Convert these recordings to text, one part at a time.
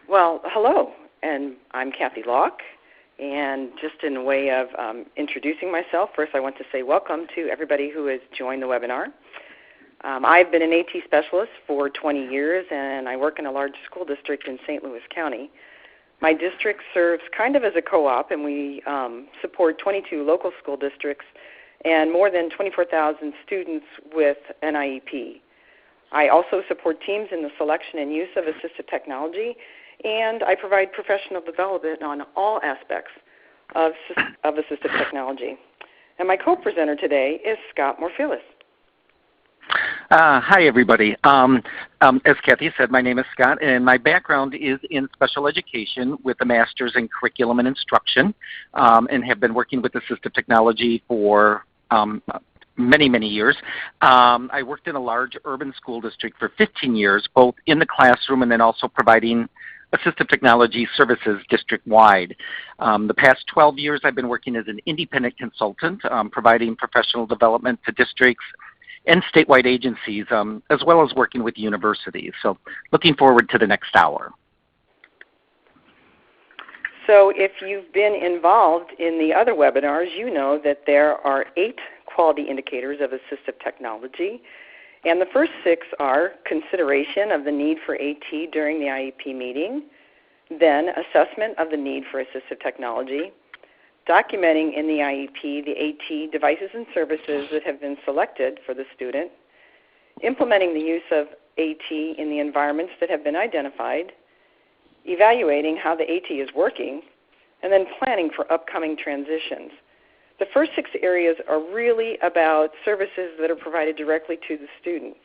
Well, hello, and I'm Kathy Locke, and just in a way of introducing myself, first I want to say welcome to everybody who has joined the webinar. I've been an AT specialist for 20 years, and I work in a large school district in St. Louis County. My district serves kind of as a co-op, and we support 22 local school districts and more than 24,000 students with an IEP. I also support teams in the selection and use of assistive technology, and I provide professional development on all aspects of assistive technology. And my co-presenter today is Scott Marfilius. Hi, everybody. As Kathy said, my name is Scott, and my background is in special education with a master's in curriculum and instruction, and have been working with assistive technology for many, many years. I worked in a large urban school district for 15 years, both in the classroom and then also providing assistive technology services district-wide. The past 12 years I've been working as an independent consultant, providing professional development to districts and statewide agencies, as well as working with universities. So looking forward to the next hour. So if you've been involved in the other webinars, you know that there are 8 quality indicators of assistive technology. And the first 6 are consideration of the need for AT during the IEP meeting, then assessment of the need for assistive technology, documenting in the IEP the AT devices and services that have been selected for the student, implementing the use of AT in the environments that have been identified, evaluating how the AT is working, and then planning for upcoming transitions. The first 6 areas are really about services that are provided directly to the student.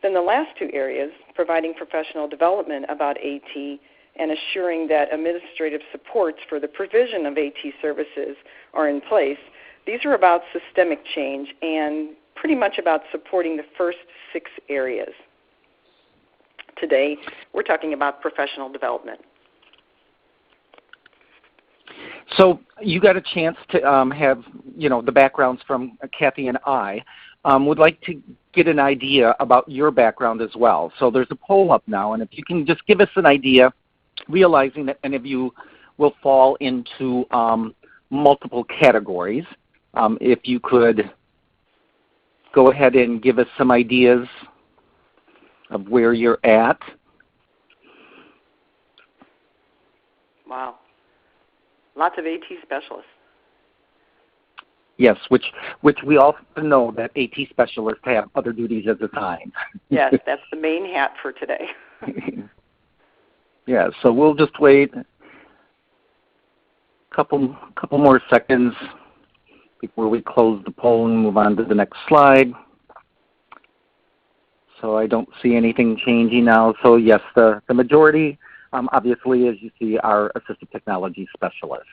Then the last 2 areas, providing professional development about AT and assuring that administrative supports for the provision of AT services are in place, these are about systemic change and pretty much about supporting the first 6 areas. Today, we're talking about professional development. So you got a chance to have, the backgrounds from Kathy and I. Would like to get an idea about your background as well. So there's a poll up now, and if you can just give us an idea, realizing that any of you will fall into multiple categories. If you could go ahead and give us some ideas of where you're at. Wow. Lots of AT specialists. Yes, which we often know that AT specialists have other duties at the time. Yes, that's the main hat for today. Yeah, so we'll just wait a couple more seconds before we close the poll and move on to the next slide. So I don't see anything changing now. So yes, the majority, obviously, as you see, are assistive technology specialists.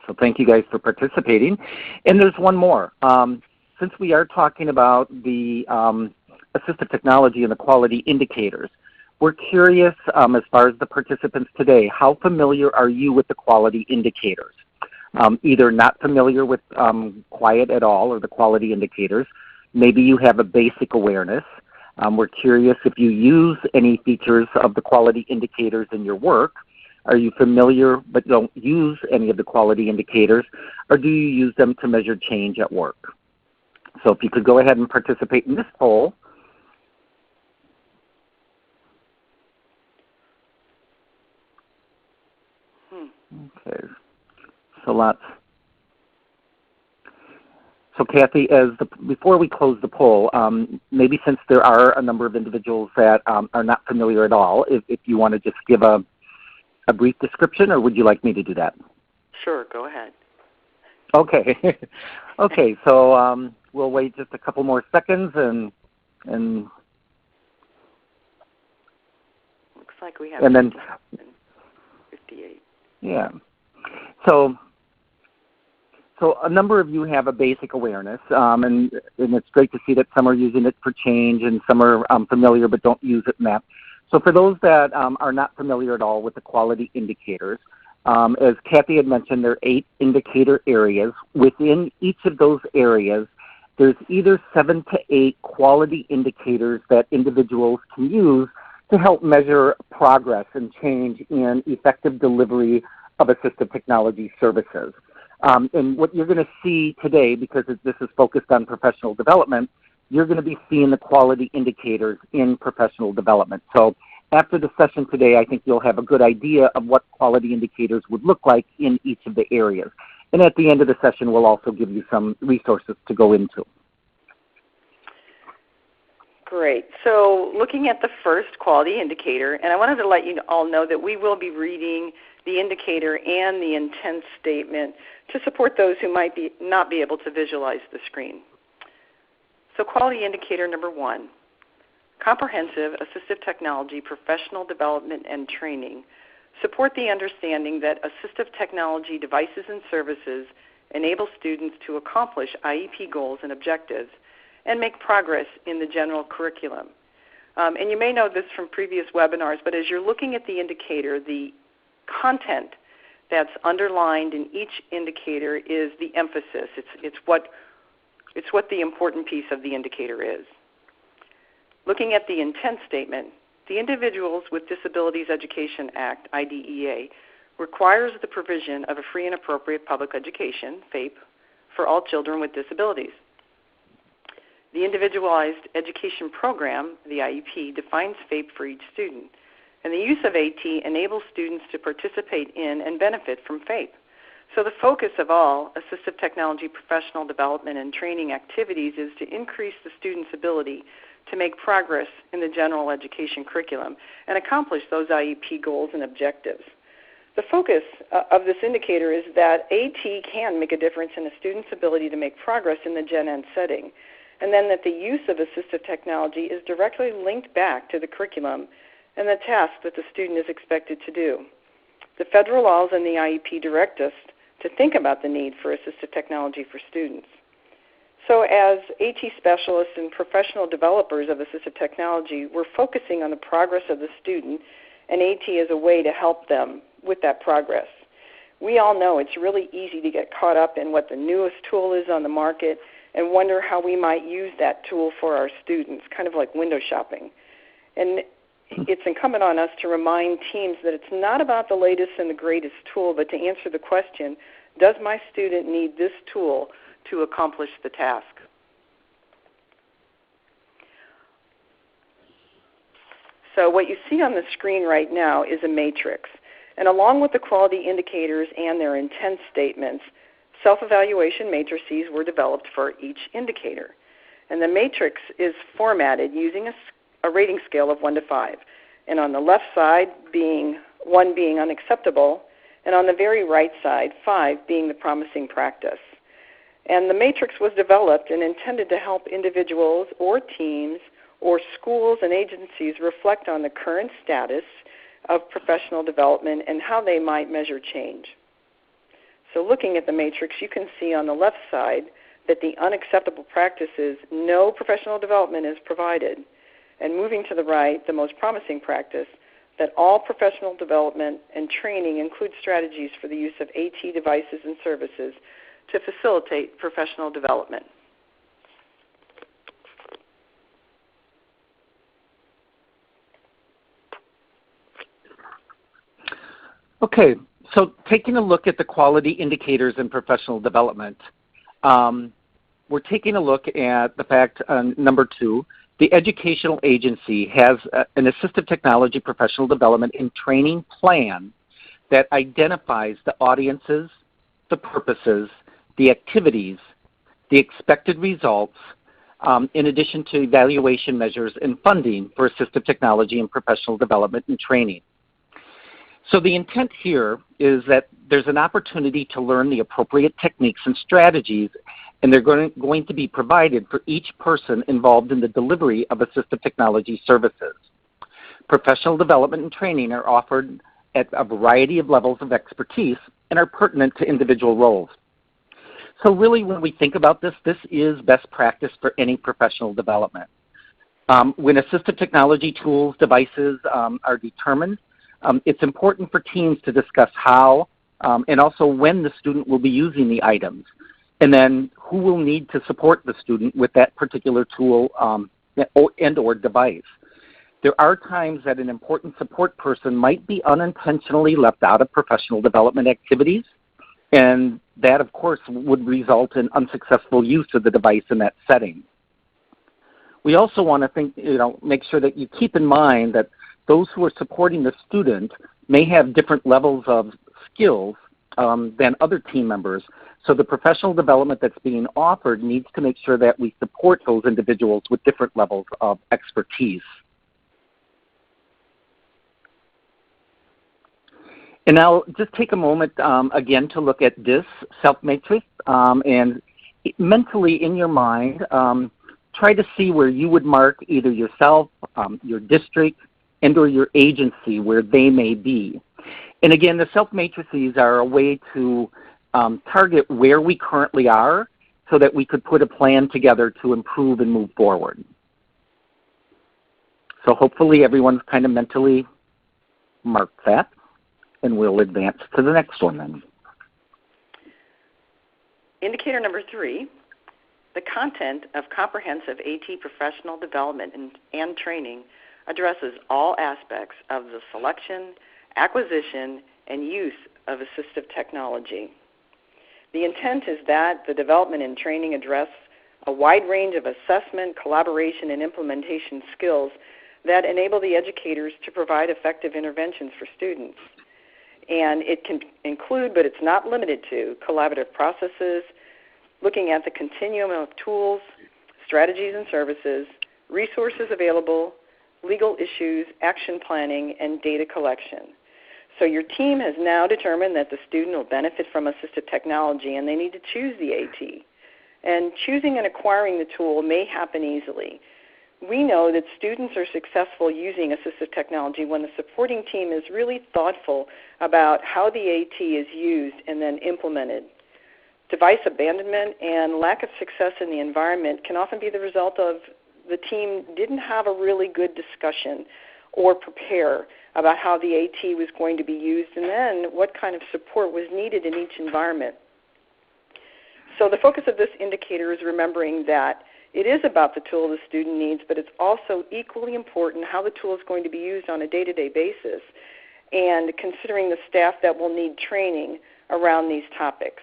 So thank you guys for participating. And there's one more. Since we are talking about the assistive technology and the quality indicators, we're curious, as far as the participants today, how familiar are you with the quality indicators? Either not familiar with QIAT at all or the quality indicators. Maybe you have a basic awareness. We're curious if you use any features of the quality indicators in your work. Are you familiar but don't use any of the quality indicators, or do you use them to measure change at work? So if you could go ahead and participate in this poll. Okay, so lots. So Kathy, before we close the poll, maybe since there are a number of individuals that are not familiar at all, if you want to just give a brief description, or would you like me to do that? Sure, go ahead. Okay. Okay, so we'll wait just a couple more seconds and looks like we have and then 58. Yeah. So a number of you have a basic awareness, and it's great to see that some are using it for change and some are familiar but don't use it in that. So for those that are not familiar at all with the quality indicators, as Kathy had mentioned, there are 8 indicator areas. Within each of those areas, there's either 7 to 8 quality indicators that individuals can use to help measure progress and change in effective delivery of assistive technology services. And what you're going to see today, because this is focused on professional development, you're going to be seeing the quality indicators in professional development. So after the session today, I think you'll have a good idea of what quality indicators would look like in each of the areas. And at the end of the session, we'll also give you some resources to go into. Great. So looking at the first quality indicator, and I wanted to let you all know that we will be reading the indicator and the intent statement to support those who might not be able to visualize the screen. So quality indicator number 1, comprehensive assistive technology professional development and training support the understanding that assistive technology devices and services enable students to accomplish IEP goals and objectives and make progress in the general curriculum. And you may know this from previous webinars, but as you're looking at the indicator, the content that's underlined in each indicator is the emphasis. It's what the important piece of the indicator is. Looking at the intent statement, the Individuals with Disabilities Education Act, IDEA, requires the provision of a free and appropriate public education, FAPE, for all children with disabilities. The Individualized Education Program, the IEP, defines FAPE for each student, and the use of AT enables students to participate in and benefit from FAPE. So the focus of all assistive technology professional development and training activities is to increase the student's ability to make progress in the general education curriculum and accomplish those IEP goals and objectives. The focus of this indicator is that AT can make a difference in a student's ability to make progress in the Gen Ed setting, and then that the use of assistive technology is directly linked back to the curriculum and the task that the student is expected to do. The federal laws and the IEP direct us to think about the need for assistive technology for students. So as AT specialists and professional developers of assistive technology, we're focusing on the progress of the student, and AT is a way to help them with that progress. We all know it's really easy to get caught up in what the newest tool is on the market and wonder how we might use that tool for our students, kind of like window shopping. And it's incumbent on us to remind teams that it's not about the latest and the greatest tool, but to answer the question, does my student need this tool to accomplish the task? So what you see on the screen right now is a matrix. And along with the quality indicators and their intent statements, self-evaluation matrices were developed for each indicator. And the matrix is formatted using a rating scale of 1 to 5. And on the left side, 1 being unacceptable, and on the very right side, 5 being the promising practice. And the matrix was developed and intended to help individuals or teams or schools and agencies reflect on the current status of professional development and how they might measure change. So looking at the matrix, you can see on the left side that the unacceptable practices, no professional development is provided. And moving to the right, the most promising practice, that all professional development and training includes strategies for the use of AT devices and services to facilitate professional development. Okay, so taking a look at the quality indicators in professional development, we're taking a look at the fact, number 2, the educational agency has an assistive technology professional development and training plan that identifies the audiences, the purposes, the activities, the expected results, in addition to evaluation measures and funding for assistive technology and professional development and training. So the intent here is that there's an opportunity to learn the appropriate techniques and strategies, and they're going to be provided for each person involved in the delivery of assistive technology services. Professional development and training are offered at a variety of levels of expertise and are pertinent to individual roles. So really when we think about this, this is best practice for any professional development. When assistive technology tools, devices are determined, it's important for teams to discuss how and also when the student will be using the items, and then who will need to support the student with that particular tool and or device. There are times that an important support person might be unintentionally left out of professional development activities, and that, of course, would result in unsuccessful use of the device in that setting. We also want to make sure that you keep in mind that those who are supporting the student may have different levels of skills than other team members. So the professional development that's being offered needs to make sure that we support those individuals with different levels of expertise. And now just take a moment again to look at this self-matrix and mentally in your mind, try to see where you would mark either yourself, your district, and or your agency where they may be. And again, the self-matrices are a way to target where we currently are so that we could put a plan together to improve and move forward. So hopefully everyone's kind of mentally marked that, and we'll advance to the next one then. Indicator number 3, the content of comprehensive AT professional development and training addresses all aspects of the selection, acquisition, and use of assistive technology. The intent is that the development and training address a wide range of assessment, collaboration, and implementation skills that enable the educators to provide effective interventions for students. And it can include, but it's not limited to, collaborative processes, looking at the continuum of tools, strategies and services, resources available, legal issues, action planning, and data collection. So your team has now determined that the student will benefit from assistive technology, and they need to choose the AT. And choosing and acquiring the tool may happen easily. We know that students are successful using assistive technology when the supporting team is really thoughtful about how the AT is used and then implemented. Device abandonment and lack of success in the environment can often be the result of the team didn't have a really good discussion or prepare about how the AT was going to be used and then what kind of support was needed in each environment. So the focus of this indicator is remembering that it is about the tool the student needs, but it's also equally important how the tool is going to be used on a day-to-day basis and considering the staff that will need training around these topics.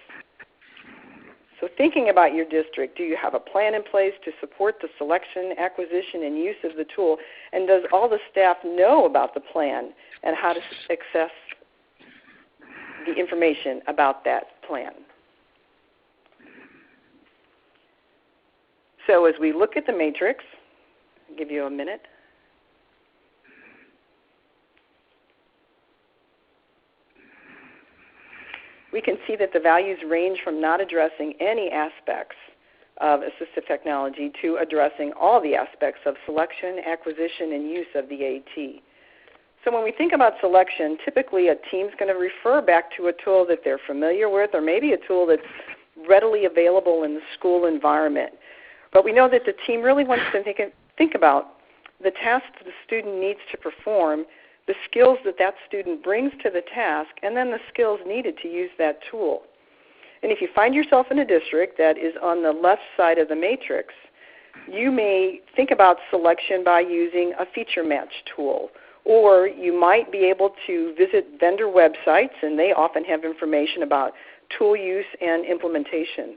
So thinking about your district, do you have a plan in place to support the selection, acquisition, and use of the tool? And does all the staff know about the plan and how to access the information about that plan? So as we look at the matrix, I'll give you a minute. We can see that the values range from not addressing any aspects of assistive technology to addressing all the aspects of selection, acquisition, and use of the AT. So when we think about selection, typically a team's going to refer back to a tool that they're familiar with or maybe a tool that's readily available in the school environment. But we know that the team really wants to think about the tasks the student needs to perform, the skills that that student brings to the task, and then the skills needed to use that tool. And if you find yourself in a district that is on the left side of the matrix, you may think about selection by using a feature match tool. Or you might be able to visit vendor websites, and they often have information about tool use and implementation.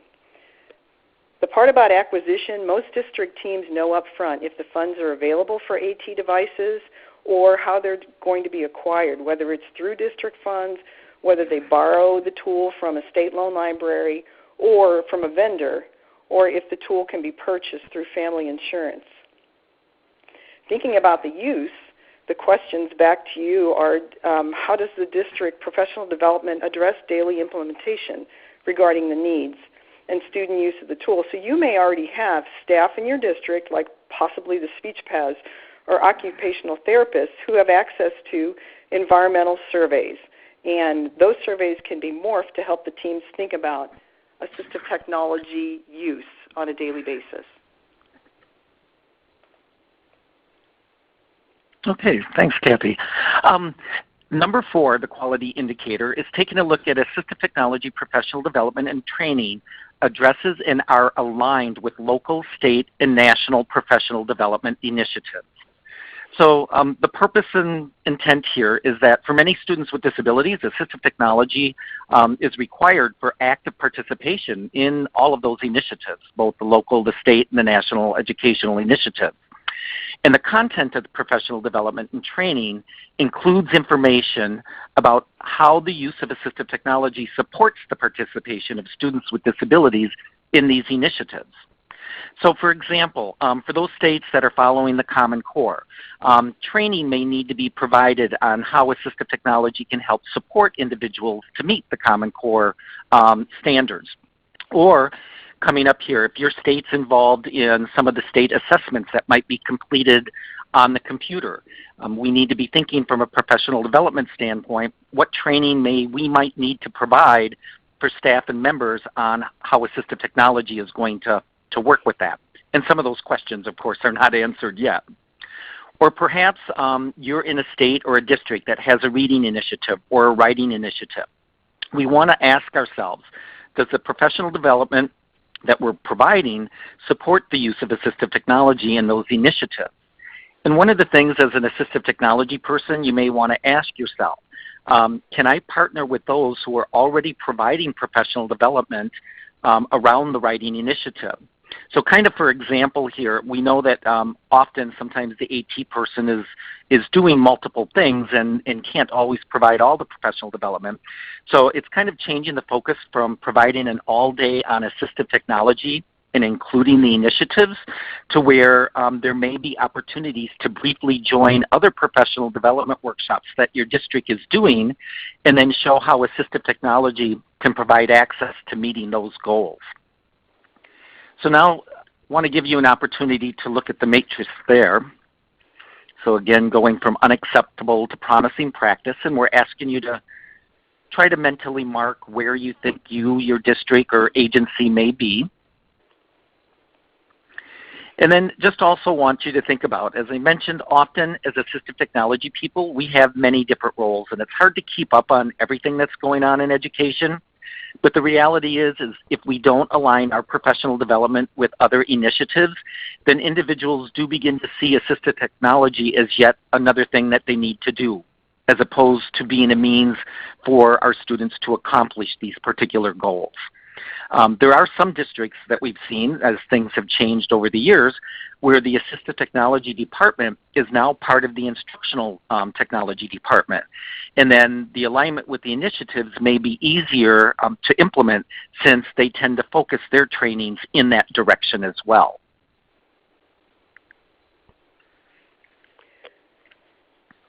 The part about acquisition, most district teams know up front if the funds are available for AT devices or how they're going to be acquired, whether it's through district funds, whether they borrow the tool from a state loan library or from a vendor, or if the tool can be purchased through family insurance. Thinking about the use, the questions back to you are how does the district professional development address daily implementation regarding the needs and student use of the tool? So you may already have staff in your district, like possibly the speech paths or occupational therapists, who have access to environmental surveys. And those surveys can be morphed to help the teams think about assistive technology use on a daily basis. Okay, thanks, Kathy. Number 4, the quality indicator, is taking a look at assistive technology professional development and training addresses and are aligned with local, state, and national professional development initiatives. So the purpose and intent here is that for many students with disabilities, assistive technology is required for active participation in all of those initiatives, both the local, the state, and the national educational initiatives. And the content of the professional development and training includes information about how the use of assistive technology supports the participation of students with disabilities in these initiatives. So for example, for those states that are following the Common Core, training may need to be provided on how assistive technology can help support individuals to meet the Common Core standards. Or coming up here, if your state's involved in some of the state assessments that might be completed on the computer, we need to be thinking from a professional development standpoint, what training we might need to provide for staff and members on how assistive technology is going to work with that. And some of those questions, of course, are not answered yet. Or perhaps you're in a state or a district that has a reading initiative or a writing initiative. We want to ask ourselves, does the professional development that we're providing support the use of assistive technology in those initiatives? And one of the things as an assistive technology person you may want to ask yourself, can I partner with those who are already providing professional development around the writing initiative? So kind of for example here, we know that often sometimes the AT person is doing multiple things and can't always provide all the professional development. So it's kind of changing the focus from providing an all-day on assistive technology and including the initiatives to where there may be opportunities to briefly join other professional development workshops that your district is doing and then show how assistive technology can provide access to meeting those goals. So now I want to give you an opportunity to look at the matrix there. So again, going from unacceptable to promising practice, and we're asking you to try to mentally mark where you think your district or agency may be. And then just also want you to think about, as I mentioned, often as assistive technology people, we have many different roles, and it's hard to keep up on everything that's going on in education. But the reality is if we don't align our professional development with other initiatives, then individuals do begin to see assistive technology as yet another thing that they need to do, as opposed to being a means for our students to accomplish these particular goals. There are some districts that we've seen, as things have changed over the years, where the assistive technology department is now part of the instructional technology department. And then the alignment with the initiatives may be easier to implement since they tend to focus their trainings in that direction as well.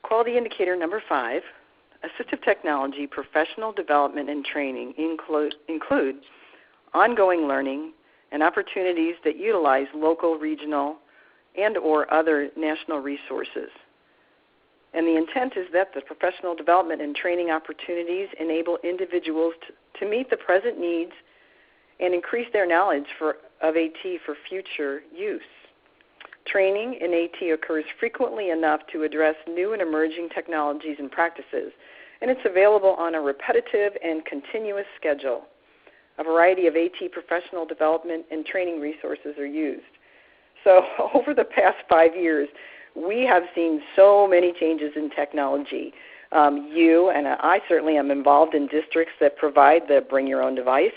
Quality indicator number 5, assistive technology professional development and training include ongoing learning and opportunities that utilize local, regional, and or other national resources. And the intent is that the professional development and training opportunities enable individuals to meet the present needs and increase their knowledge of AT for future use. Training in AT occurs frequently enough to address new and emerging technologies and practices, and it's available on a repetitive and continuous schedule. A variety of AT professional development and training resources are used. So over the past 5 years, we have seen so many changes in technology. You and I certainly am involved in districts that provide the bring your own device.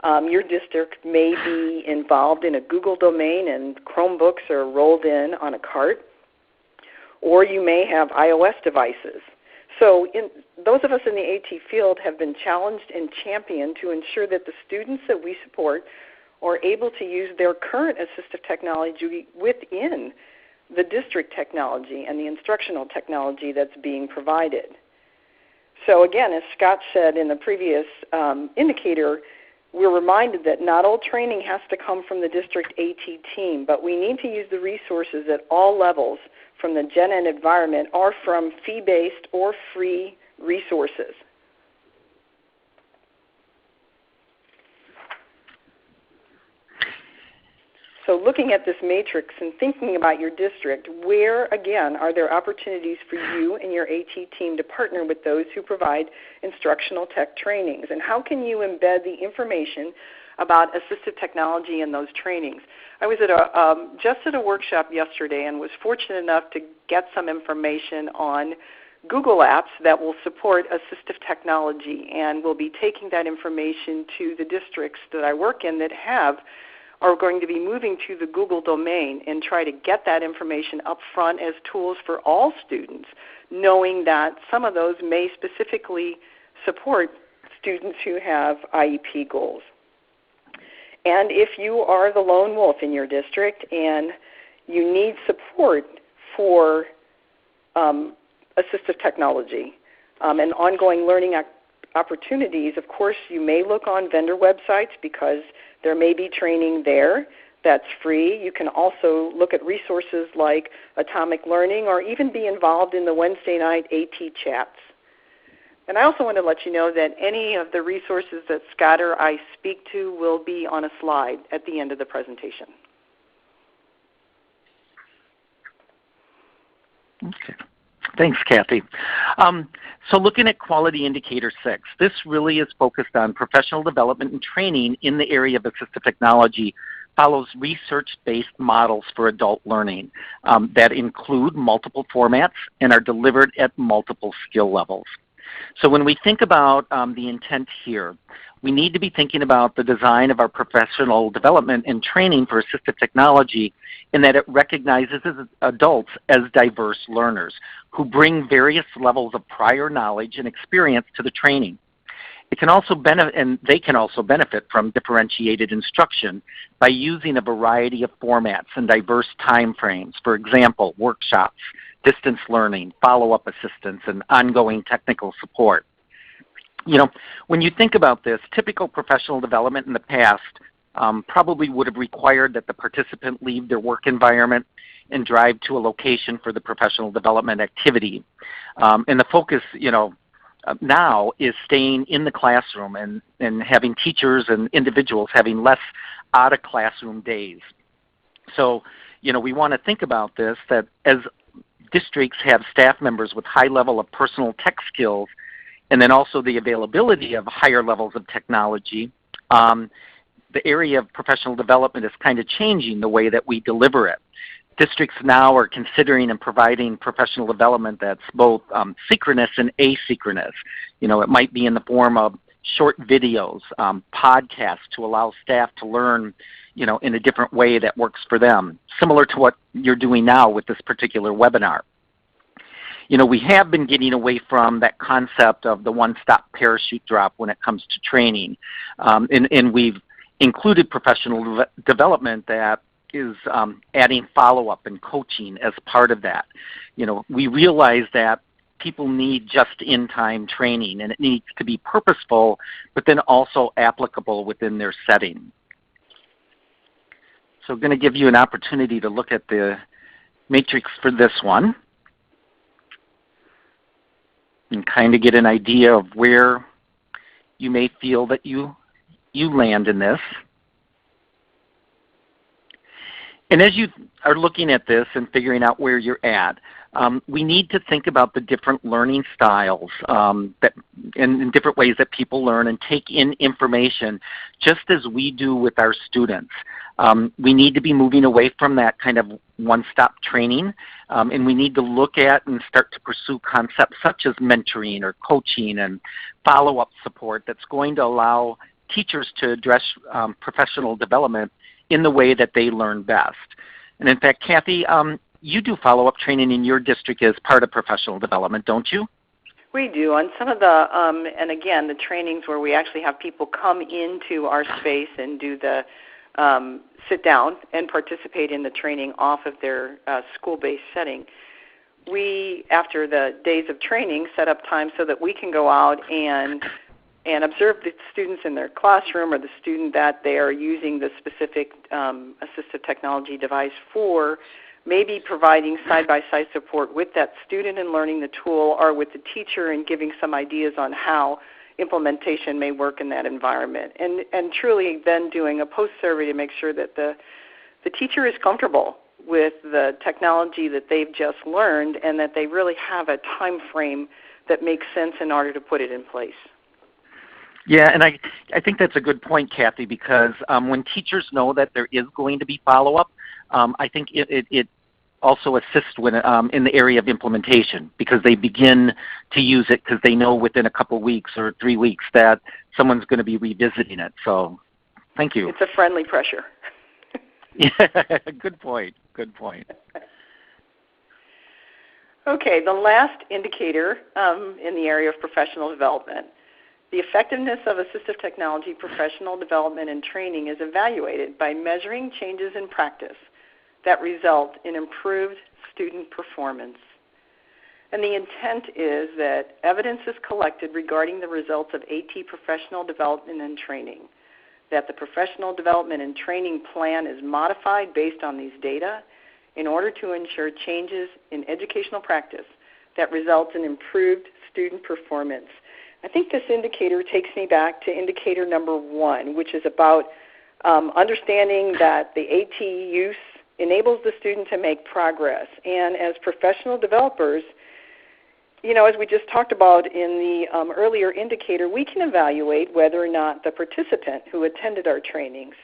Your district may be involved in a Google domain and Chromebooks are rolled in on a cart, or you may have iOS devices. So those of us in the AT field have been challenged and championed to ensure that the students that we support are able to use their current assistive technology within the district technology and the instructional technology that's being provided. So again, as Scott said in the previous indicator, we're reminded that not all training has to come from the district AT team, but we need to use the resources at all levels from the Gen Ed environment or from fee-based or free resources. So looking at this matrix and thinking about your district, where, again, are there opportunities for you and your AT team to partner with those who provide instructional tech trainings? And how can you embed the information about assistive technology and those trainings. I was at just at a workshop yesterday and was fortunate enough to get some information on Google Apps that will support assistive technology, and we'll be taking that information to the districts that I work in that are going to be moving to the Google domain and try to get that information up front as tools for all students, knowing that some of those may specifically support students who have IEP goals. And if you are the lone wolf in your district and you need support for assistive technology and ongoing learning opportunities, of course you may look on vendor websites because there may be training there that's free. You can also look at resources like Atomic Learning or even be involved in the Wednesday night AT chats. And I also want to let you know that any of the resources that Scott or I speak to will be on a slide at the end of the presentation. Okay. Thanks, Kathy. So looking at Quality Indicator 6, this really is focused on professional development and training in the area of assistive technology, follows research-based models for adult learning that include multiple formats and are delivered at multiple skill levels. So when we think about the intent here, we need to be thinking about the design of our professional development and training for assistive technology in that it recognizes adults as diverse learners who bring various levels of prior knowledge and experience to the training. It can also benefit, and they can also benefit from differentiated instruction by using a variety of formats and diverse time frames. For example, workshops, distance learning, follow-up assistance, and ongoing technical support. You know, when you think about this, typical professional development in the past probably would have required that the participant leave their work environment and drive to a location for the professional development activity. And the focus, now is staying in the classroom and having teachers and individuals having less out-of-classroom days. So, we want to think about this, that as districts have staff members with high level of personal tech skills and then also the availability of higher levels of technology, the area of professional development is kind of changing the way that we deliver it. Districts now are considering and providing professional development that's both synchronous and asynchronous. It might be in the form of short videos, podcasts to allow staff to learn, in a different way that works for them, similar to what you're doing now with this particular webinar. We have been getting away from that concept of the one-stop parachute drop when it comes to training, and we've included professional development that is adding follow-up and coaching as part of that. We realize that people need just-in-time training, and it needs to be purposeful, but then also applicable within their setting. So I'm going to give you an opportunity to look at the matrix for this one and kind of get an idea of where you may feel that you land in this. And as you are looking at this and figuring out where you're at, we need to think about the different learning styles and different ways that people learn and take in information, just as we do with our students. We need to be moving away from that kind of one-stop training, and we need to look at and start to pursue concepts such as mentoring or coaching and follow-up support that's going to allow teachers to address professional development in the way that they learn best. And in fact, Kathy, you do follow-up training in your district as part of professional development, don't you? We do. On some of the, and again, the trainings where we actually have people come into our space and do the sit down and participate in the training off of their school-based setting, we, after the days of training, set up time so that we can go out and observe the students in their classroom or the student that they are using the specific assistive technology device for, maybe providing side-by-side support with that student in learning the tool or with the teacher and giving some ideas on how implementation may work in that environment. And truly then doing a post-survey to make sure that the teacher is comfortable with the technology that they've just learned and that they really have a time frame that makes sense in order to put it in place. Yeah, and I think that's a good point, Kathy, because when teachers know that there is going to be follow-up, I think it also assists when, in the area of implementation, because they begin to use it because they know within a couple weeks or 3 weeks that someone's going to be revisiting it. So thank you. It's a friendly pressure. Yeah, good point. Good point. Okay, the last indicator in the area of professional development. The effectiveness of assistive technology professional development and training is evaluated by measuring changes in practice that result in improved student performance. And the intent is that evidence is collected regarding the results of AT professional development and training, that the professional development and training plan is modified based on these data in order to ensure changes in educational practice that results in improved student performance. I think this indicator takes me back to indicator number 1, which is about understanding that the AT use enables the student to make progress. And as professional developers, as we just talked about in the earlier indicator, we can evaluate whether or not the participant who attended our trainings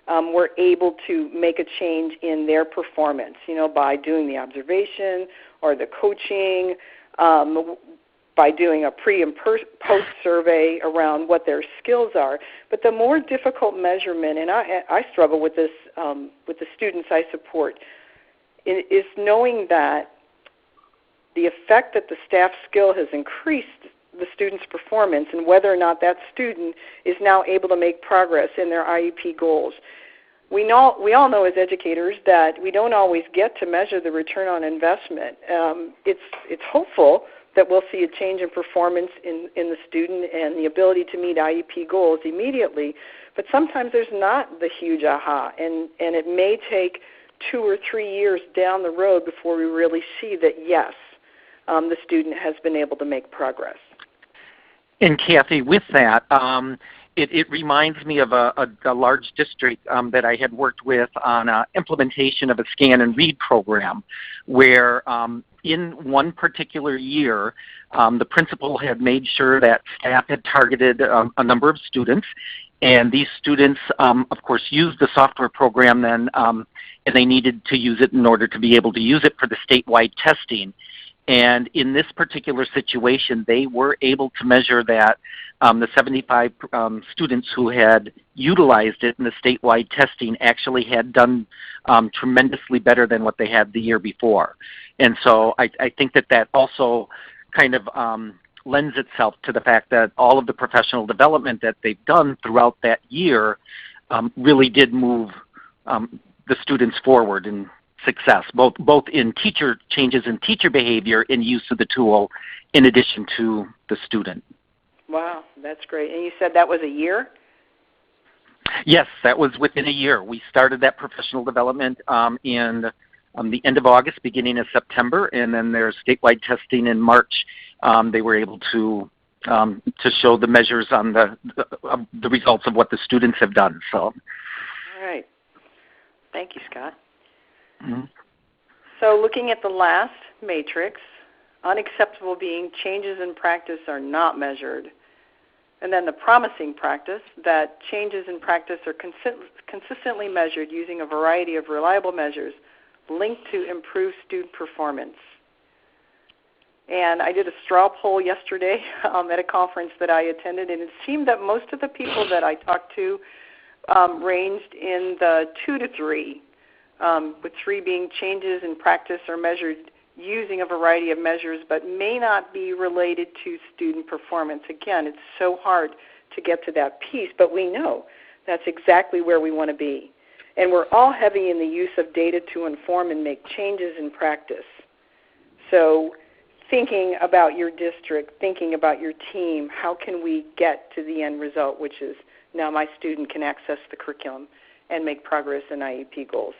were able to make a change in their performance, by doing the observation or the coaching, by doing a pre and post survey around what their skills are. But the more difficult measurement, and I struggle with this with the students I support, is knowing that the effect that the staff skill has increased the student's performance and whether or not that student is now able to make progress in their IEP goals. We all know as educators that we don't always get to measure the return on investment. It's hopeful that we'll see a change in performance in the student and the ability to meet IEP goals immediately, but sometimes there's not the huge aha, and it may take 2 or 3 years down the road before we really see that, yes, the student has been able to make progress. And Kathy, with that, it reminds me of a large district that I had worked with on implementation of a scan and read program where in one particular year, the principal had made sure that staff had targeted a number of students, and these students, of course, used the software program then, and they needed to use it in order to be able to use it for the statewide testing. And in this particular situation, they were able to measure that the 75 students who had utilized it in the statewide testing actually had done tremendously better than what they had the year before. And so I think that also kind of lends itself to the fact that all of the professional development that they've done throughout that year really did move the students forward in success, both in teacher changes in teacher behavior and use of the tool in addition to the student. Wow, that's great. And you said that was a year? Yes, that was within a year. We started that professional development in the end of August, beginning of September, and then there's statewide testing in March. They were able to show the measures on the results of what the students have done. So, all right. Thank you, Scott. Mm-hmm. So looking at the last matrix, unacceptable being changes in practice are not measured. And then the promising practice, that changes in practice are consistently measured using a variety of reliable measures linked to improved student performance. And I did a straw poll yesterday at a conference that I attended, and it seemed that most of the people that I talked to ranged in the 2 to 3, with 3 being changes in practice are measured using a variety of measures but may not be related to student performance. Again, it's so hard to get to that piece, but we know that's exactly where we want to be. And we're all heavy in the use of data to inform and make changes in practice. So thinking about your district, thinking about your team, how can we get to the end result, which is now my student can access the curriculum and make progress in IEP goals.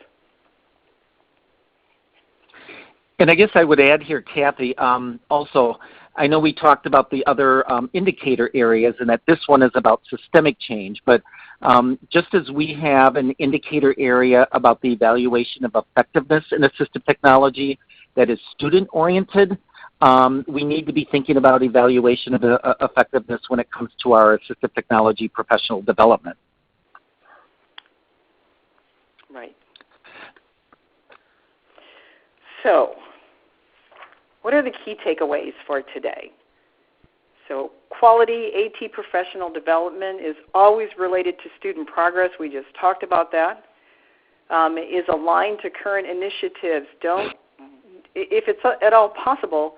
And I guess I would add here, Kathy, also, I know we talked about the other indicator areas and that this one is about systemic change, but just as we have an indicator area about the evaluation of effectiveness in assistive technology that is student-oriented, we need to be thinking about evaluation of effectiveness when it comes to our assistive technology professional development. Right. So, what are the key takeaways for today? So, quality AT professional development is always related to student progress. We just talked about that. Is aligned to current initiatives. If it's at all possible,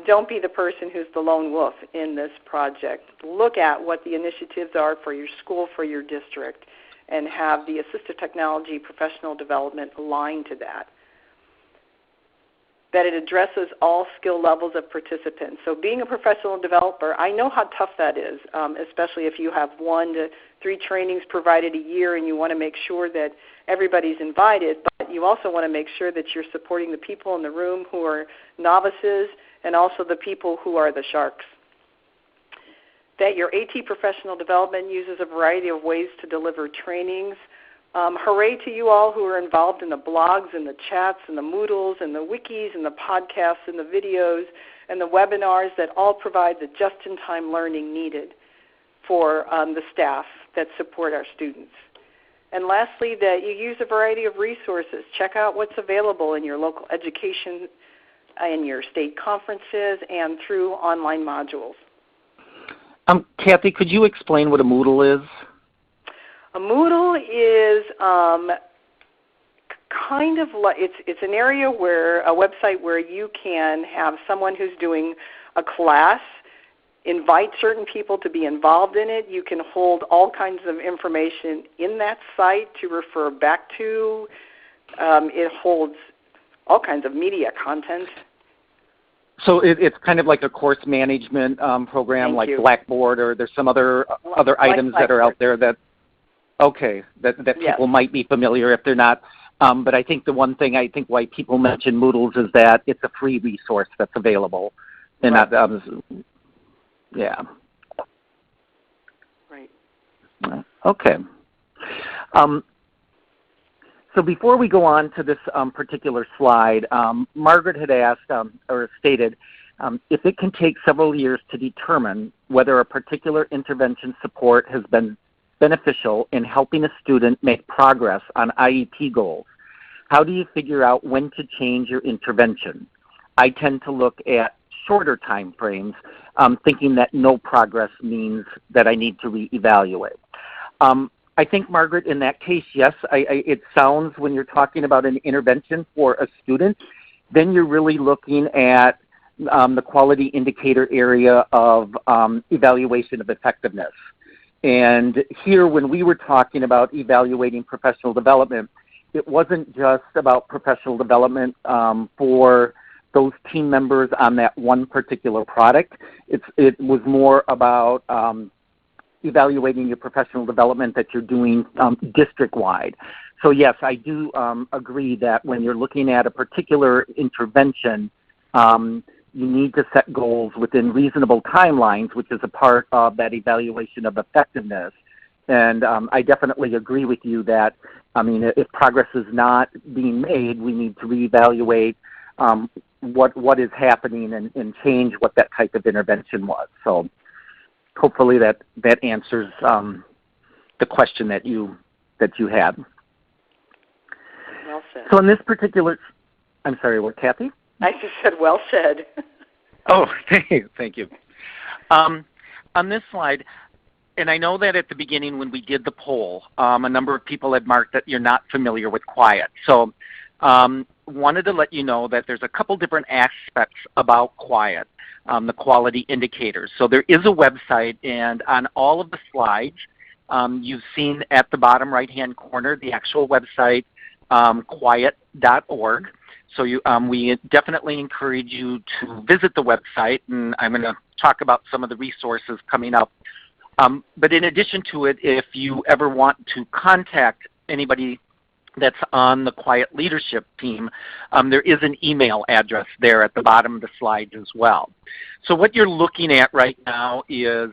don't be the person who's the lone wolf in this project. Look at what the initiatives are for your school, for your district, and have the assistive technology professional development aligned to that. That it addresses all skill levels of participants. So being a professional developer, I know how tough that is, especially if you have 1 to 3 trainings provided a year and you want to make sure that everybody's invited, but you also want to make sure that you're supporting the people in the room who are novices and also the people who are the sharks. That your AT professional development uses a variety of ways to deliver trainings. Hooray to you all who are involved in the blogs and the chats and the Moodles and the wikis and the podcasts and the videos and the webinars that all provide the just-in-time learning needed for the staff that support our students. And lastly, that you use a variety of resources. Check out what's available in your local education, in your state conferences, and through online modules. Kathy, could you explain what a Moodle is? A Moodle is kind of like, it's an area where, a website where you can have someone who's doing a class, invite certain people to be involved in it. You can hold all kinds of information in that site to refer back to. It holds all kinds of media content. So it's kind of like a course management program, like Blackboard, or there's some other items that are out there that people might be familiar if they're not. But I think the one thing why people mention Moodles is that it's a free resource that's available, and right. Right. Okay. So before we go on to this particular slide, Margaret had asked or stated if it can take several years to determine whether a particular intervention support has been beneficial in helping a student make progress on IEP goals, how do you figure out when to change your intervention? I tend to look at shorter time frames, thinking that no progress means that I need to reevaluate. I think, Margaret, in that case, yes, it sounds when you're talking about an intervention for a student, then you're really looking at the quality indicator area of evaluation of effectiveness. And here, when we were talking about evaluating professional development, it wasn't just about professional development for those team members on that one particular product. It was more about evaluating your professional development that you're doing district-wide. So yes, I do agree that when you're looking at a particular intervention, you need to set goals within reasonable timelines, which is a part of that evaluation of effectiveness. And I definitely agree with you that, if progress is not being made, we need to reevaluate what is happening and change what that type of intervention was. So hopefully that answers the question that you had. Well said. So in this particular, I'm sorry, what, Kathy? I just said well said. Oh, thank you. On this slide, and I know that at the beginning when we did the poll, a number of people had marked that you're not familiar with QIAT. So wanted to let you know that there's a couple different aspects about QIAT, the quality indicators. So there is a website, and on all of the slides, you've seen at the bottom right-hand corner the actual website, QIAT.org. So we definitely encourage you to visit the website, and I'm going to talk about some of the resources coming up. But in addition to it, if you ever want to contact anybody that's on the QIAT leadership team, there is an email address there at the bottom of the slides as well. So what you're looking at right now is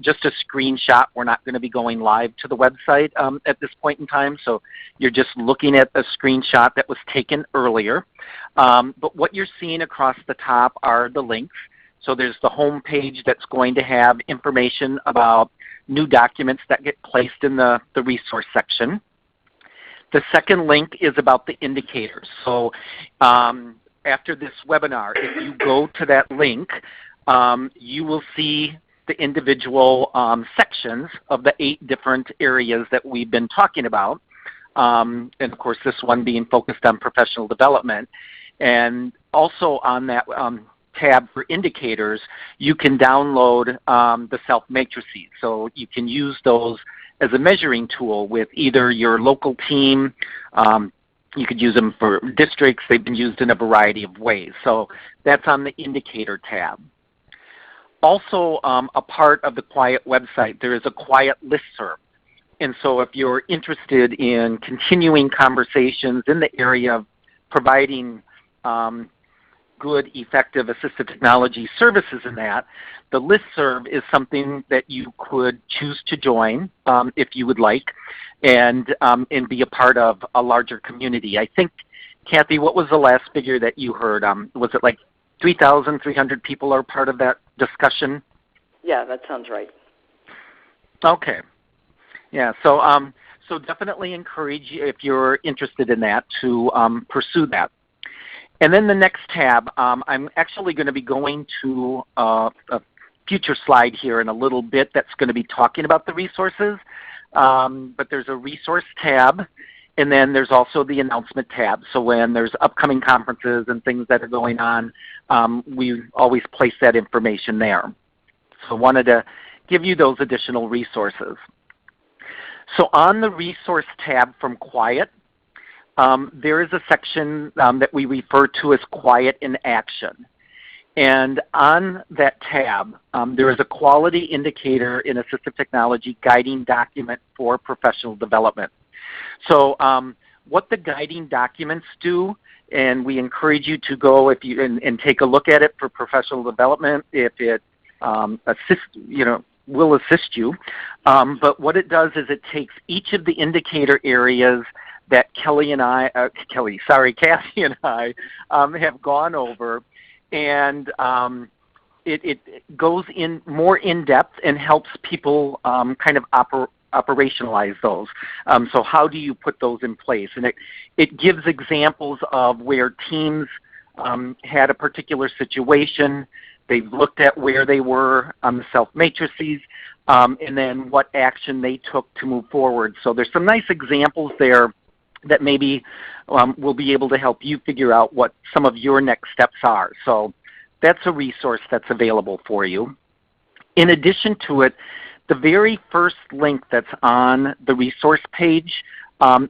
just a screenshot. We're not going to be going live to the website at this point in time, so you're just looking at a screenshot that was taken earlier. But what you're seeing across the top are the links. So there's the home page that's going to have information about new documents that get placed in the resource section. The second link is about the indicators. So after this webinar, if you go to that link, you will see the individual sections of the 8 different areas that we've been talking about. And of course, this one being focused on professional development. And also on that tab for indicators, you can download the self matrices. So you can use those as a measuring tool with either your local team. You could use them for districts. They've been used in a variety of ways. So that's on the indicator tab. Also, a part of the QIAT website, there is a QIAT listserv. And so if you're interested in continuing conversations in the area of providing good, effective assistive technology services in that, the listserv is something that you could choose to join if you would like, and be a part of a larger community. I think, Kathy, what was the last figure that you heard? Was it like 3,300 people are part of that discussion? Yeah, that sounds right. Okay. Yeah, so so definitely encourage you, if you're interested in that, to pursue that. And then the next tab, I'm actually going to be going to a future slide here in a little bit that's going to be talking about the resources. But there's a resource tab, and then there's also the announcement tab. So when there's upcoming conferences and things that are going on, we always place that information there. So I wanted to give you those additional resources. So on the resource tab from QIAT, there is a section that we refer to as QIAT in Action. And on that tab, there is a quality indicator in assistive technology guiding document for professional development. So what the guiding documents do, and we encourage you to go if you and take a look at it for professional development if it will assist you. But what it does is it takes each of the indicator areas that Kathy and I have gone over, and it goes in more in depth and helps people kind of operationalize those. So how do you put those in place? And it gives examples of where teams had a particular situation. They've looked at where they were on the self matrices, and then what action they took to move forward. So there's some nice examples there that maybe will be able to help you figure out what some of your next steps are. So that's a resource that's available for you. In addition to it, the very first link that's on the resource page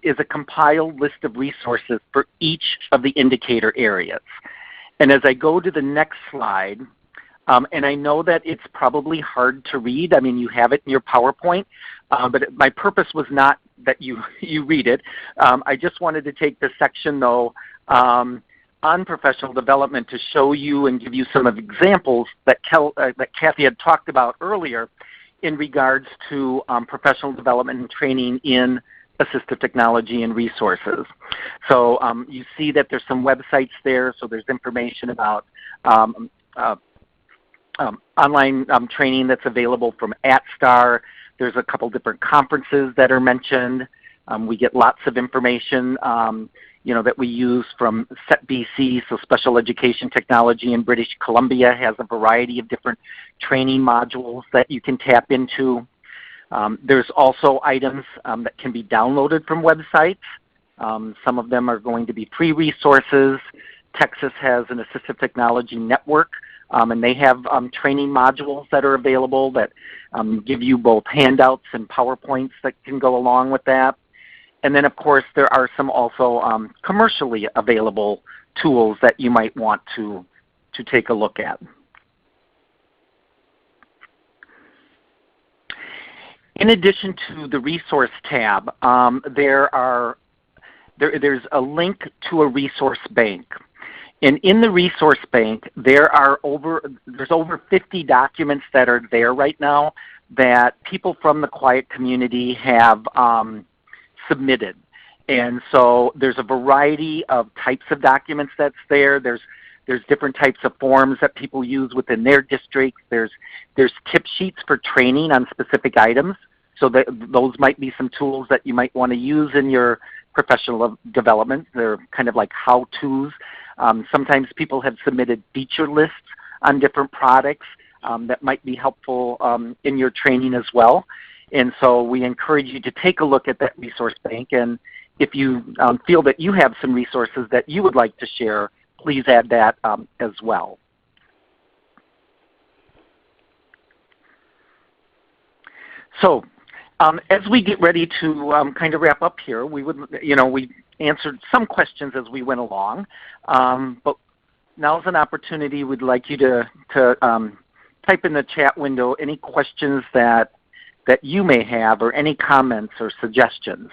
is a compiled list of resources for each of the indicator areas. And as I go to the next slide, and I know that it's probably hard to read. I mean, you have it in your PowerPoint, but my purpose was not that you read it. I just wanted to take this section, though, on professional development to show you and give you some of examples that Kathy had talked about earlier in regards to professional development and training in assistive technology and resources. So you see that there's some websites there, so there's information about online training that's available from AtStar. There's a couple different conferences that are mentioned. We get lots of information that we use from SETBC, so Special Education Technology in British Columbia has a variety of different training modules that you can tap into. There's also items that can be downloaded from websites. Some of them are going to be free resources. Texas has an assistive technology network, and they have training modules that are available that give you both handouts and PowerPoints that can go along with that. And then, of course, there are some also commercially available tools that you might want to take a look at. In addition to the resource tab, there are there's a link to a resource bank. And in the resource bank, there's over 50 documents that are there right now that people from the QIAT community have submitted. And so there's a variety of types of documents that's there. There's different types of forms that people use within their districts. There's tip sheets for training on specific items. So those might be some tools that you might want to use in your professional development. They're kind of like how-tos. Sometimes people have submitted feature lists on different products that might be helpful in your training as well. And so we encourage you to take a look at that resource bank. And if you feel that you have some resources that you would like to share, please add that as well. So as we get ready to kind of wrap up here, we answered some questions as we went along, but now's an opportunity we'd like you to type in the chat window any questions that you may have or any comments or suggestions.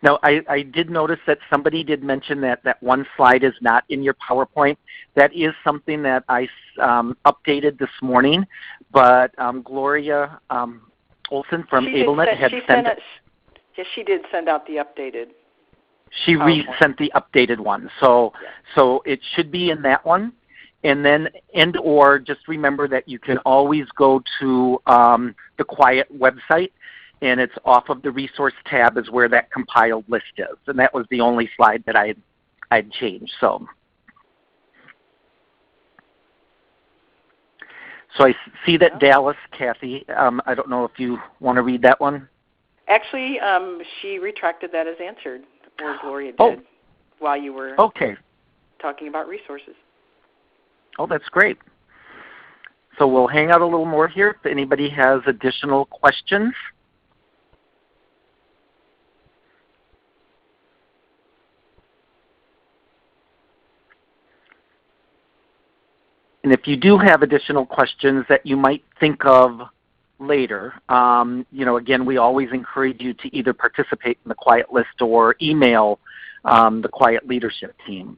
Now, I did notice that somebody did mention that one slide is not in your PowerPoint. That is something that I updated this morning, but Gloria Olson from AbleNet had sent it. Yes, she did send out the updated. She resent the updated one, so it should be in that one. And or just remember that you can always go to the QIAT website, and it's off of the resource tab is where that compiled list is. And that was the only slide that I'd changed. So I see that Dallas, Kathy, I don't know if you want to read that one. Actually, she retracted that as answered, or Gloria did, while you were talking about resources. Oh, that's great. So we'll hang out a little more here if anybody has additional questions. And if you do have additional questions that you might think of later, again, we always encourage you to either participate in the QIAT list or email the QIAT leadership team.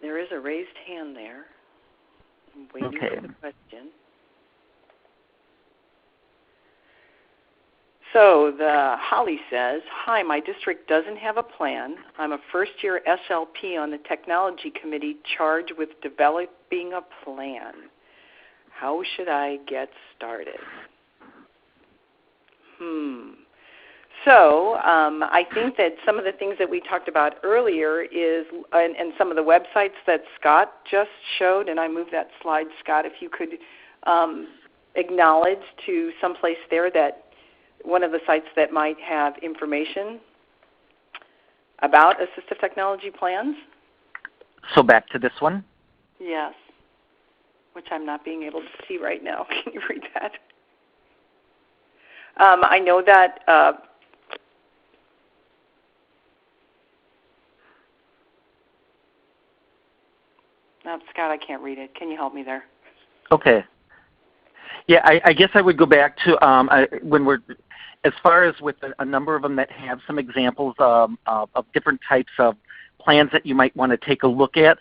There is a raised hand there. I'm waiting for the question. So Holly says, hi, my district doesn't have a plan. I'm a first-year SLP on the technology committee charged with developing a plan. How should I get started? So I think that some of the things that we talked about earlier is, and some of the websites that Scott just showed, and I moved that slide, Scott, if you could acknowledge to someplace there that one of the sites that might have information about assistive technology plans. So back to this one? Yes, which I'm not being able to see right now. Can you read that? I know that no, Scott, I can't read it. Can you help me there? Okay. Yeah, I guess I would go back to when we're, as far as with a number of them that have some examples of different types of plans that you might want to take a look at.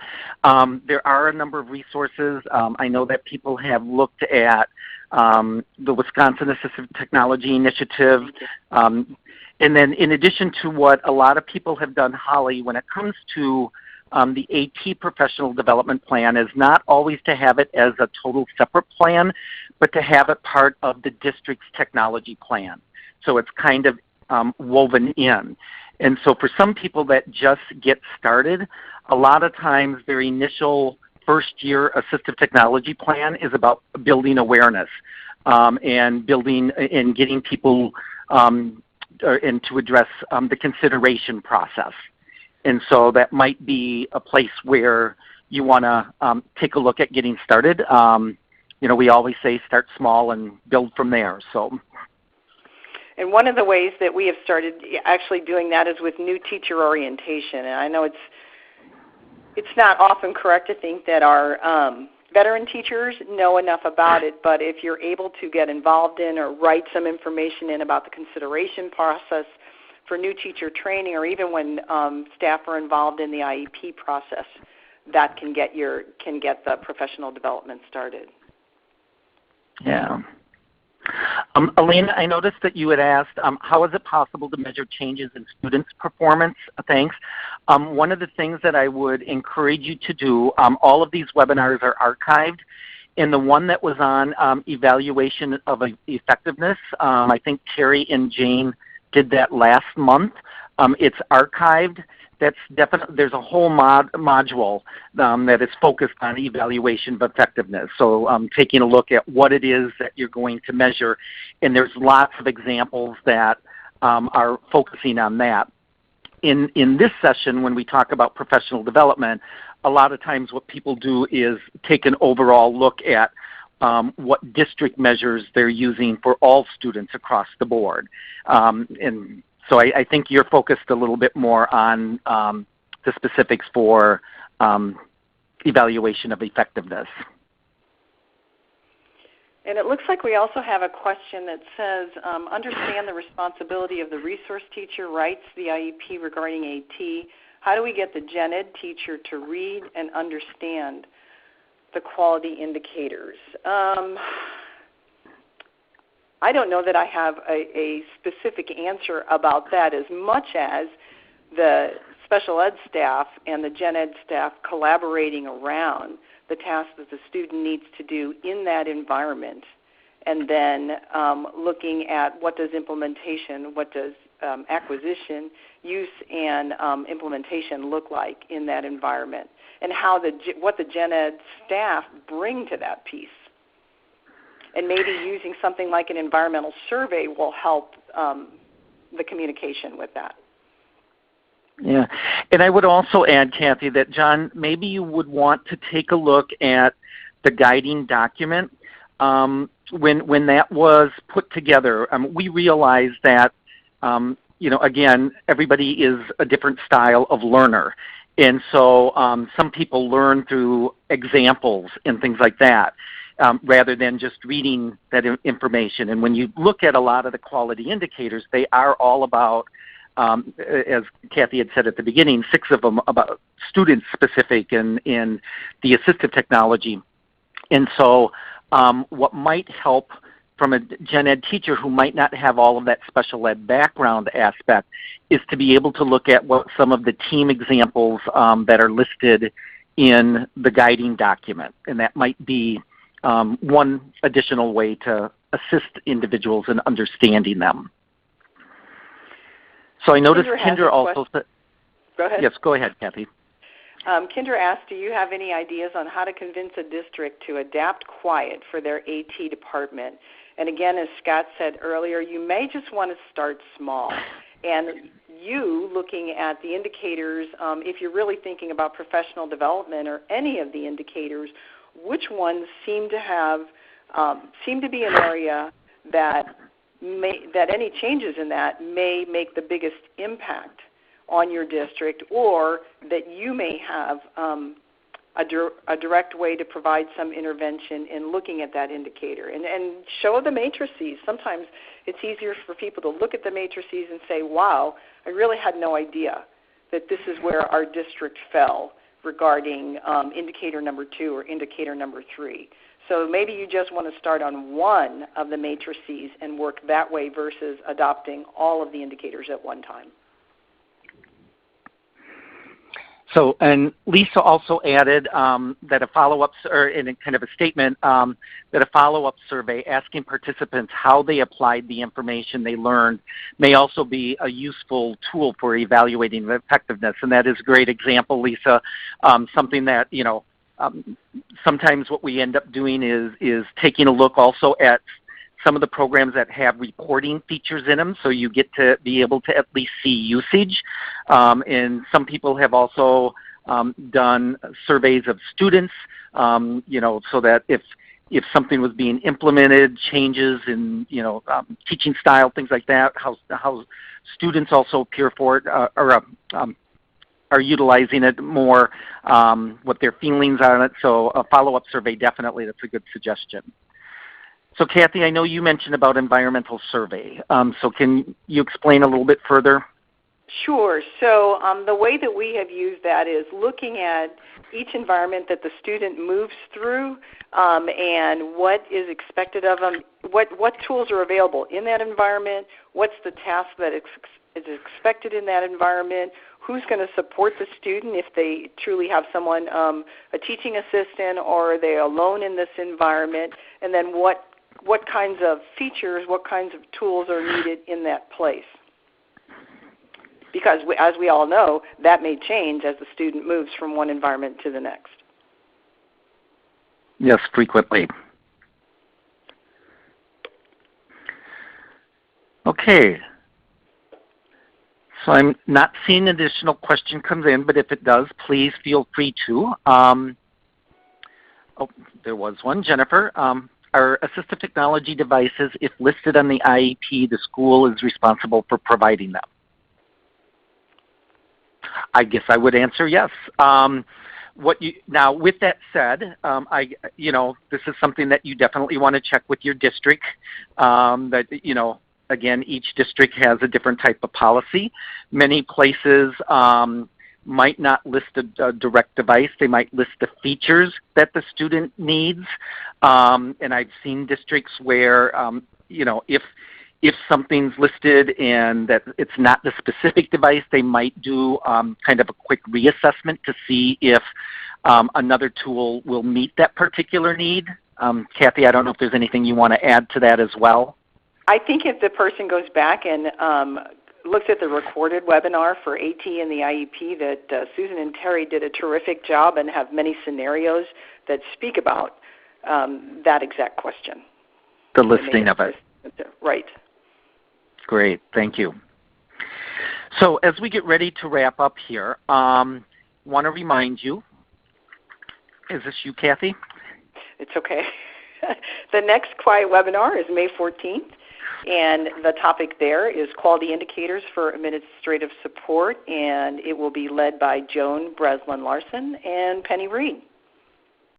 There are a number of resources. I know that people have looked at the Wisconsin Assistive Technology Initiative. And then in addition to what a lot of people have done, Holly, when it comes to the AT professional development plan is not always to have it as a total separate plan, but to have it part of the district's technology plan. So it's kind of woven in. And so for some people that just get started, a lot of times their initial first-year assistive technology plan is about building awareness and building and getting people and to address the consideration process. And so that might be a place where you want to take a look at getting started. We always say start small and build from there. So. And one of the ways that we have started actually doing that is with new teacher orientation. And I know it's not often correct to think that our veteran teachers know enough about it, but if you're able to get involved in or write some information in about the consideration process for new teacher training, or even when staff are involved in the IEP process, that can get the professional development started. Yeah. Elena, I noticed that you had asked, how is it possible to measure changes in students' performance? Thanks. One of the things that I would encourage you to do, all of these webinars are archived, and the one that was on evaluation of effectiveness, I think Terry and Jane did that last month. It's archived. That's definitely, there's a whole module that is focused on evaluation of effectiveness. So taking a look at what it is that you're going to measure, and there's lots of examples that are focusing on that. In this session, when we talk about professional development, a lot of times what people do is take an overall look at what district measures they're using for all students across the board. And so I think you're focused a little bit more on the specifics for evaluation of effectiveness. And it looks like we also have a question that says, understand the responsibility of the resource teacher writes the IEP regarding AT. How do we get the gen ed teacher to read and understand the quality indicators? I don't know that I have a specific answer about that, as much as the special ed staff and the gen ed staff collaborating around the task that the student needs to do in that environment, and then looking at what does implementation, what does acquisition, use, and implementation look like in that environment, and how what the gen ed staff bring to that piece. And maybe using something like an environmental survey will help the communication with that. Yeah, and I would also add, Kathy, that John, maybe you would want to take a look at the guiding document. When that was put together, we realized that, again, everybody is a different style of learner. And so some people learn through examples and things like that. Rather than just reading that information. And when you look at a lot of the quality indicators, they are all about, as Kathy had said at the beginning, 6 of them about student-specific in the assistive technology. And so what might help from a gen ed teacher who might not have all of that special ed background aspect is to be able to look at what some of the team examples that are listed in the guiding document. And that might be one additional way to assist individuals in understanding them. So I noticed Kinder also said, go ahead. Yes, go ahead, Kathy. Kinder asked, do you have any ideas on how to convince a district to adapt QIAT for their AT department? And again, as Scott said earlier, you may just want to start small. And you looking at the indicators, if you're really thinking about professional development or any of the indicators, which ones seem to be an area that any changes in that may make the biggest impact on your district, or that you may have a direct way to provide some intervention in looking at that indicator. And show the matrices. Sometimes it's easier for people to look at the matrices and say, wow, I really had no idea that this is where our district fell regarding indicator number 2 or indicator number 3. So maybe you just want to start on one of the matrices and work that way versus adopting all of the indicators at one time. So, and Lisa also added that a follow-up, or in a kind of a statement, that a follow-up survey asking participants how they applied the information they learned may also be a useful tool for evaluating effectiveness. And that is a great example, Lisa. Something that, sometimes what we end up doing is taking a look also at some of the programs that have reporting features in them, so you get to be able to at least see usage. And some people have also done surveys of students, so that if something was being implemented, changes in teaching style, things like that, how students also appear for it, are are utilizing it more, what their feelings are on it. So a follow-up survey, definitely, that's a good suggestion. So Kathy, I know you mentioned about environmental survey. So can you explain a little bit further? Sure. So the way that we have used that is looking at each environment that the student moves through and what is expected of them, what tools are available in that environment, what's the task that is expected in that environment, who's going to support the student if they truly have someone, a teaching assistant, or are they alone in this environment, and then what kinds of features, what kinds of tools are needed in that place. Because as we all know, that may change as the student moves from one environment to the next. Yes, frequently. Okay. So I'm not seeing an additional question comes in, but if it does, please feel free to. Oh, there was one. Jennifer, are assistive technology devices, if listed on the IEP, the school is responsible for providing them? I guess I would answer yes. Now, with that said, this is something that you definitely want to check with your district. Again, each district has a different type of policy. Many places might not list a direct device. They might list the features that the student needs. And I've seen districts where, if something's listed and that it's not the specific device, they might do kind of a quick reassessment to see if another tool will meet that particular need. Kathy, I don't know if there's anything you want to add to that as well. I think if the person goes back and looks at the recorded webinar for AT and the IEP, that Susan and Terry did a terrific job and have many scenarios that speak about that exact question. The listing of it. Right. Great, thank you. So as we get ready to wrap up here, want to remind you, is this you, Kathy? It's okay. The next QIAT webinar is May 14th, and the topic there is Quality Indicators for Administrative Support, and it will be led by Joan Breslin-Larson and Penny Reed.